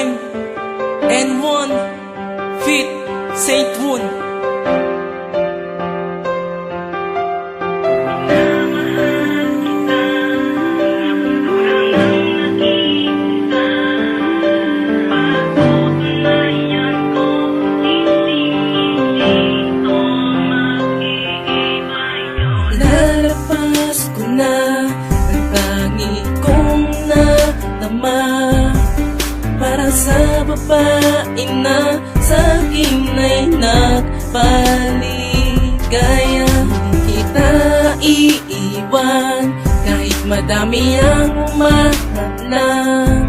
time. N1 Fit Saint Woon. Lalapas ko na ang tangi kong natama para sa babae na sa'kin ay nagpaligaya. Kita iiwan kahit madami ang umahalang.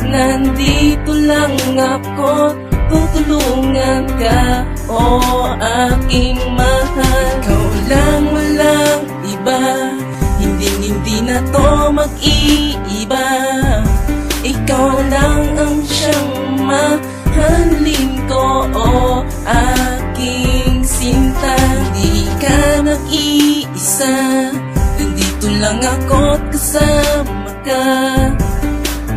Nandito lang ako, tutulungan ka, o aking mahal. Ikaw lang, walang iba, hindi na to mag-iiba. Ikaw lang ang siyang mahalin ko, o aking sinta. Hindi ka nag-iisa, nandito lang ako't kasama ka.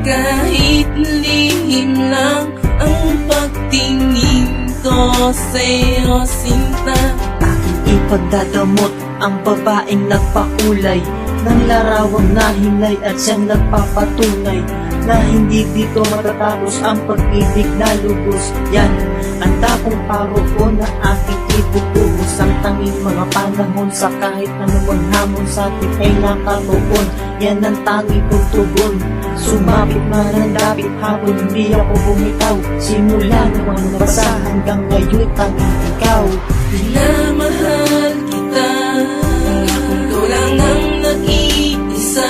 Kahit lihim lang ang pagtingin ko sa'yo, sinta. Aking ipagdadamot ang babaeng nagpakulay ng larawang nahinay at siyang nagpapatunay na hindi dito matatapos ang pag-ibig na lubos. Yan ang dakong paroon na aking ibubuhos. Ang tanging mga panahon sa kahit anumang hamon sa atin ay nakatuon. Yan ang tanging kong tugon. Sumapit man ang dapit hapon, hindi ako bumitaw. Simula naman nabasa hanggang ngayon tanging ikaw. Minamahal kita, kung ikaw lang ang nag-iisa.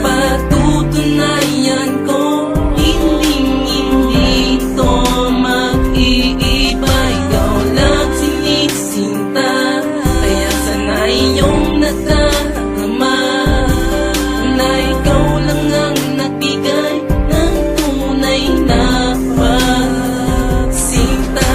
Patutunayan ko, hindi to mag-iiba. Ikaw lang sinisinta, kaya sana iyong nadarama na ikaw lang ang nagbigay ng tunay na pagsinta.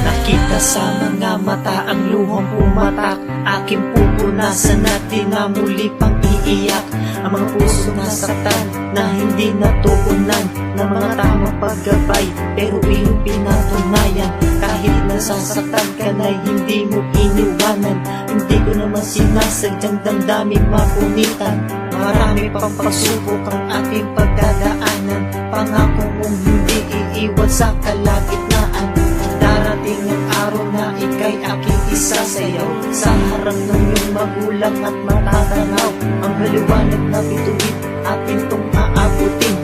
Nakita sa mga mata ang luhang pumatak. Aking pupunasan at di na muli pang iiyak. Ang mga puso nasaktan na hindi natuunan ng mga tamang paggabay, pero iyong pinatunayan. Kahit nasasaktan ka na hindi mo iniwanan. Hindi ko naman sinasadyang damdaming mapunitan. Marami pang pagsubok ang ating pagdadaanan. Pangako mong hindi iiwan sa kalagitnaan. Darating ang araw na ika'y aking isasayaw sa harap ng iyong magulang at matatanaw. Ang haliwanag na bituin atin tong aabutin.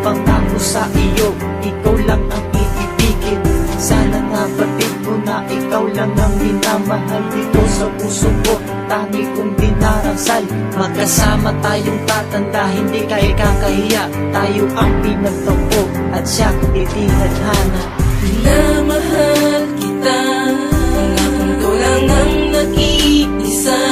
Pangako sa iyo, ikaw lang ang iibigin. Sana nga batid mo na ikaw lang ang minamahal dito sa puso ko. Tangi kong dinarasal, magkasama tayong tatanda, hindi kay kakahiya. Tayo ang pinagtampo at siya itihadhana. Minamahal kita, kung ikaw lang ang nag-iisa.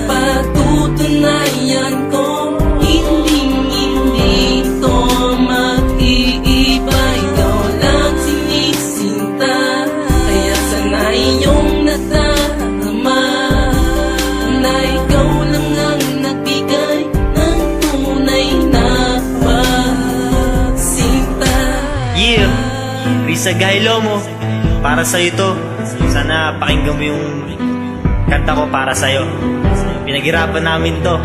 Patutunayan ko, hindi to mag-iiba. Ikaw lang sinisinta, kaya sana iyong nadarama na ikaw lang ang nagbigay ng tunay na pagsinta. Yeah, Risa Gailo mo, para sa'yo to. Sana pakinggan mo yung kanta ko para sa'yo. Pinaghirapan namin to.